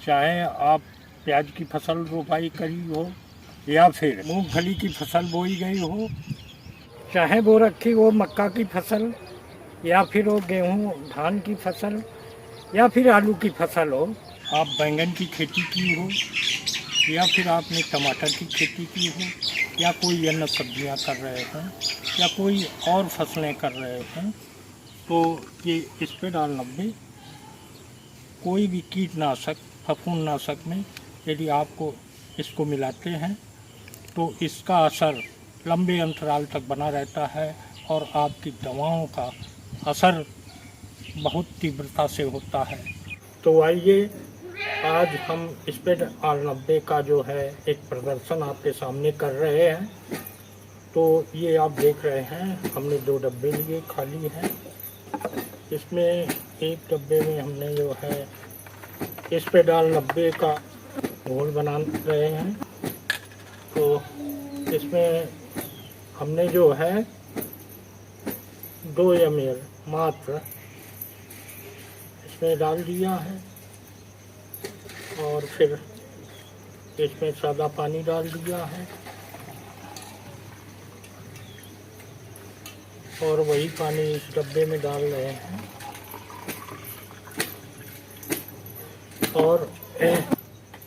चाहे आप प्याज की फसल रोपाई करी हो या फिर मूंगफली की फसल बोई गई हो, चाहे वो रखी हो मक्का की फसल या फिर वो गेहूँ धान की फसल या फिर आलू की फसल हो, आप बैंगन की खेती की हो या फिर आपने टमाटर की खेती की हो या कोई अन्य सब्जियां कर रहे हों या कोई और फसलें कर रहे हों, तो ये स्पेडाल 90 कोई भी कीटनाशक फफूंदनाशक में यदि आपको इसको मिलाते हैं तो इसका असर लंबे अंतराल तक बना रहता है और आपकी दवाओं का असर बहुत तीव्रता से होता है। तो आइए आज हम स्पेडाल 90 का जो है एक प्रदर्शन आपके सामने कर रहे हैं। तो ये आप देख रहे हैं हमने 2 डब्बे लिए खाली हैं। इसमें एक डब्बे में हमने जो है स्पेडाल 90 का घोल बना रहे हैं। तो इसमें हमने जो है 2 ml मात्र इसमें डाल दिया है और फिर इसमें सादा पानी डाल दिया है और वही पानी इस डब्बे में डाल रहे हैं। और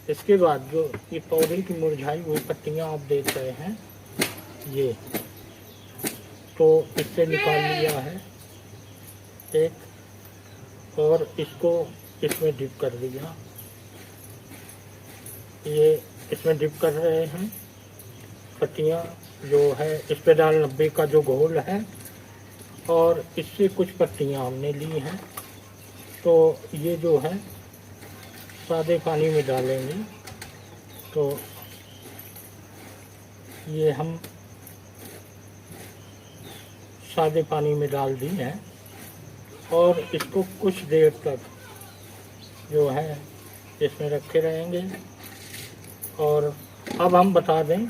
इसके बाद जो ये पौधे की मुरझाई हुई पत्तियां आप देख रहे हैं, ये तो इससे निकाल लिया है एक और इसको इसमें डिप कर दिया। ये इसमें डिप कर रहे हैं पत्तियां जो है स्पेडाल 90 का जो घोल है, और इससे कुछ पत्तियां हमने ली हैं। तो ये जो है सादे पानी में डालेंगे। तो ये हम सादे पानी में डाल दी हैं और इसको कुछ देर तक जो है इसमें रखे रहेंगे। और अब हम बता दें,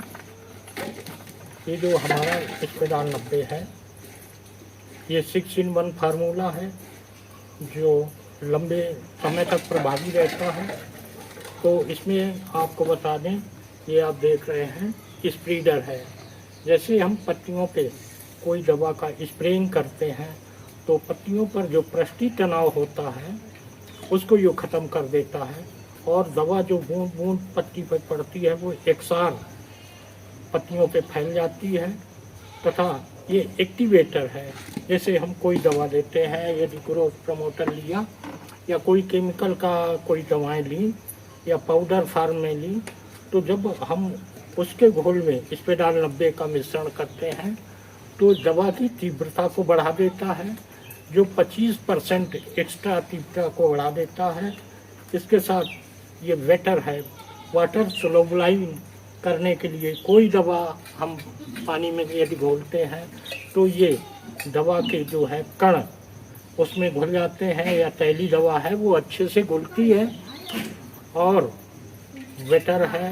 ये जो हमारा स्पेडाल 90 है ये 6-in-1 फार्मूला है जो लंबे समय तक प्रभावी रहता है। तो इसमें आपको बता दें, ये आप देख रहे हैं स्प्रेडर है। जैसे हम पत्तियों पे कोई दवा का स्प्रेइंग करते हैं तो पत्तियों पर जो पृष्ठीय तनाव होता है उसको ये ख़त्म कर देता है और दवा जो बूंद बूंद पत्ती पर पड़ती है वो एकसार पत्तियों पे फैल जाती है। तथा ये एक्टिवेटर है। जैसे हम कोई दवा देते हैं, यदि ग्रोथ प्रमोटर लिया या कोई केमिकल का कोई दवाएं ली या पाउडर फार्म में ली, तो जब हम उसके घोल में स्पेडाल 90 का मिश्रण करते हैं तो दवा की तीव्रता को बढ़ा देता है, जो 25% एक्स्ट्रा तीव्रता को बढ़ा देता है। इसके साथ ये वेटर है, वाटर सोलुबलाइज करने के लिए कोई दवा हम पानी में यदि घोलते हैं तो ये दवा के जो है कण उसमें घुल जाते हैं, या तैली दवा है वो अच्छे से घुलती है। और वेटर है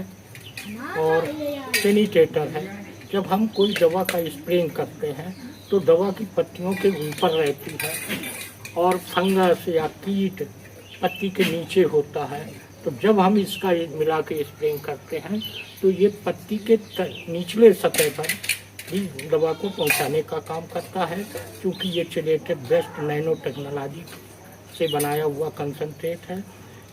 और पेनिट्रेटर है। जब हम कोई दवा का स्प्रेइंग करते हैं तो दवा की पत्तियों के ऊपर रहती है और फंगस या कीट पत्ती के नीचे होता है। तो जब हम इसका मिला के स्प्रेइंग करते हैं तो ये पत्ती के निचले सतह पर भी दवा को पहुंचाने का काम करता है, क्योंकि ये चिलेटेड बेस्ट नैनो टेक्नोलॉजी से बनाया हुआ कंसंट्रेट है।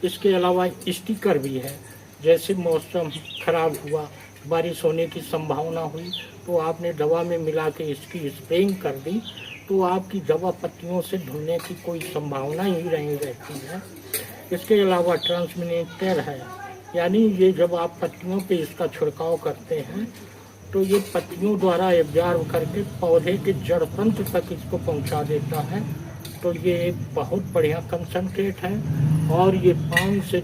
इसके अलावा स्टिकर भी है। जैसे मौसम खराब हुआ, बारिश होने की संभावना हुई, तो आपने दवा में मिला के इसकी स्प्रेइंग कर दी तो आपकी दवा पत्तियों से धुलने की कोई संभावना ही नहीं रहती है। इसके अलावा ट्रांसमिनेटर है, यानी ये जब आप पत्तियों पे इसका छिड़काव करते हैं तो ये पत्तियों द्वारा एब्जॉर्ब करके पौधे के जड़ तंत्र तक इसको पहुंचा देता है। तो ये एक बहुत बढ़िया कंसंट्रेट है और ये 5 से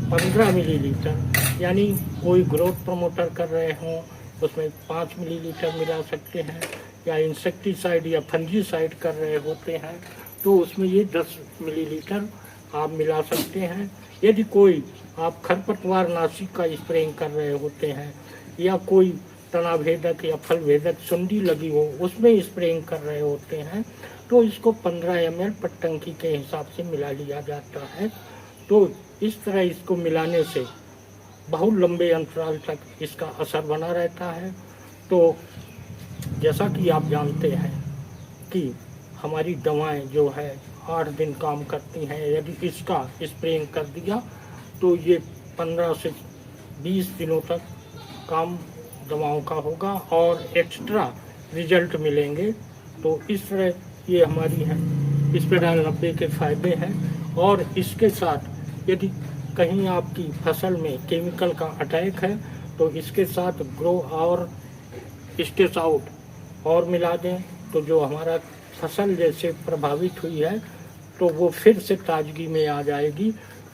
15 मिलीलीटर, यानी कोई ग्रोथ प्रमोटर कर रहे हों उसमें 5 मिलीलीटर मिला सकते हैं, या इंसेक्टिसाइड या फंजीसाइड कर रहे होते हैं तो उसमें ये 10 मिलीलीटर आप मिला सकते हैं। यदि कोई आप खरपतवार नाशी का स्प्रेइंग कर रहे होते हैं या कोई तनाभेदक या फल भेदक सुंडी लगी हो उसमें स्प्रेइंग कर रहे होते हैं तो इसको 15 ml पर टंकी के हिसाब से मिला लिया जाता है। तो इस तरह इसको मिलाने से बहुत लंबे अंतराल तक इसका असर बना रहता है। तो जैसा कि आप जानते हैं कि हमारी दवाएं जो है 8 दिन काम करती हैं। यदि इसका स्प्रेइंग कर दिया तो ये 15 से 20 दिनों तक काम दवाओं का होगा और एक्स्ट्रा रिजल्ट मिलेंगे। तो इस तरह ये हमारी है स्पेडाल 90 के फ़ायदे हैं। और इसके साथ यदि कहीं आपकी फसल में केमिकल का अटैक है तो इसके साथ ग्रो और स्टेस आउट और मिला दें, तो जो हमारा फसल जैसे प्रभावित हुई है तो वो फिर से ताजगी में आ जाएगी,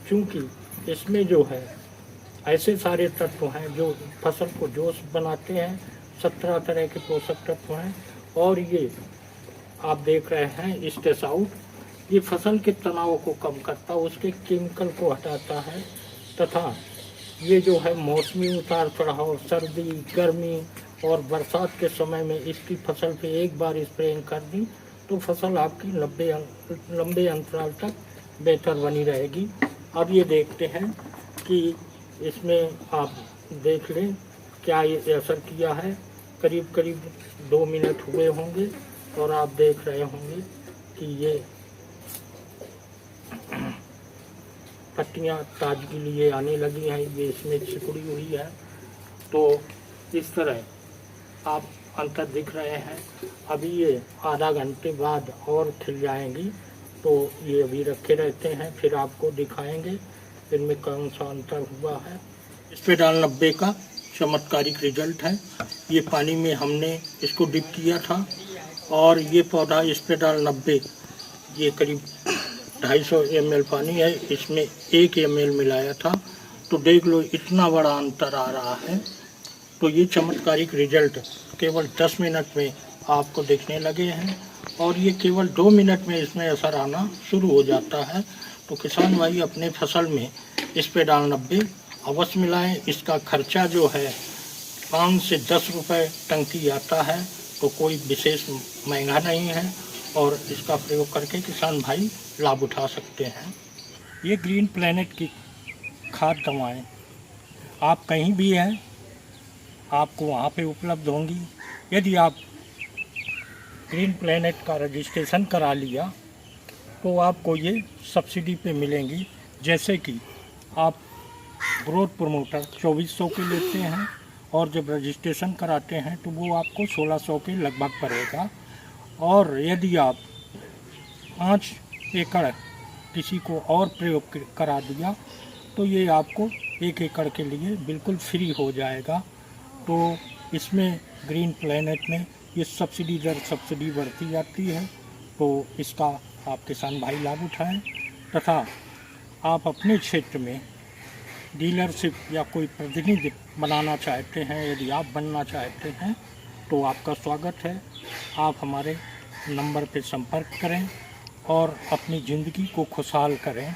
क्योंकि इसमें जो है ऐसे सारे तत्व हैं जो फसल को जोश बनाते हैं। 17 तरह के पोषक तत्व हैं और ये आप देख रहे हैं स्टेस आउट, ये फसल के तनाव को कम करता है, उसके केमिकल को हटाता है। तथा ये जो है मौसमी उतार चढ़ाव, सर्दी, गर्मी और बरसात के समय में इसकी फसल पे एक बार स्प्रेइंग कर दी तो फसल आपकी लंबे अंतराल तक बेहतर बनी रहेगी। अब ये देखते हैं कि इसमें आप देख लें क्या ये असर किया है। करीब करीब 2 मिनट हुए होंगे और आप देख रहे होंगे कि ये पत्तियाँ ताजगी लिए आने लगी हैं, ये इसमें सिकुड़ी हुई है। तो इस तरह आप अंतर दिख रहे हैं। अभी ये आधा घंटे बाद और खिल जाएंगी, तो ये अभी रखे रहते हैं, फिर आपको दिखाएंगे इनमें कौन सा अंतर हुआ है। स्पेडाल 90 का चमत्कारिक रिजल्ट है। ये पानी में हमने इसको डिप किया था और ये पौधा स्पेडाल 90 ये करीब 250 ml पानी है, इसमें 1 ml मिलाया था। तो देख लो इतना बड़ा अंतर आ रहा है। तो ये चमत्कारिक रिजल्ट केवल 10 मिनट में आपको दिखने लगे हैं और ये केवल 2 मिनट में इसमें असर आना शुरू हो जाता है। तो किसान भाई अपने फसल में स्पेडाल 90 अवश्य मिलाएं। इसका खर्चा जो है 5 से 10 रुपए टंकी आता है, तो कोई विशेष महंगा नहीं है और इसका प्रयोग करके किसान भाई लाभ उठा सकते हैं। ये ग्रीन प्लैनेट की खाद दवाएं आप कहीं भी हैं आपको वहाँ पे उपलब्ध होंगी। यदि आप ग्रीन प्लैनेट का रजिस्ट्रेशन करा लिया तो आपको ये सब्सिडी पे मिलेंगी। जैसे कि आप ग्रोथ प्रमोटर 2400 के लेते हैं और जब रजिस्ट्रेशन कराते हैं तो वो आपको 1600 के लगभग पड़ेगा। और यदि आप 5 एकड़ किसी को और प्रयोग करा दिया तो ये आपको 1 एकड़ के लिए बिल्कुल फ्री हो जाएगा। तो इसमें ग्रीन प्लैनेट में ये सब्सिडी दर सब्सिडी बढ़ती जाती है, तो इसका आप किसान भाई लाभ उठाएं। तथा आप अपने क्षेत्र में डीलरशिप या कोई प्रतिनिधि बनाना चाहते हैं, यदि आप बनना चाहते हैं तो आपका स्वागत है। आप हमारे नंबर पे संपर्क करें और अपनी ज़िंदगी को खुशहाल करें।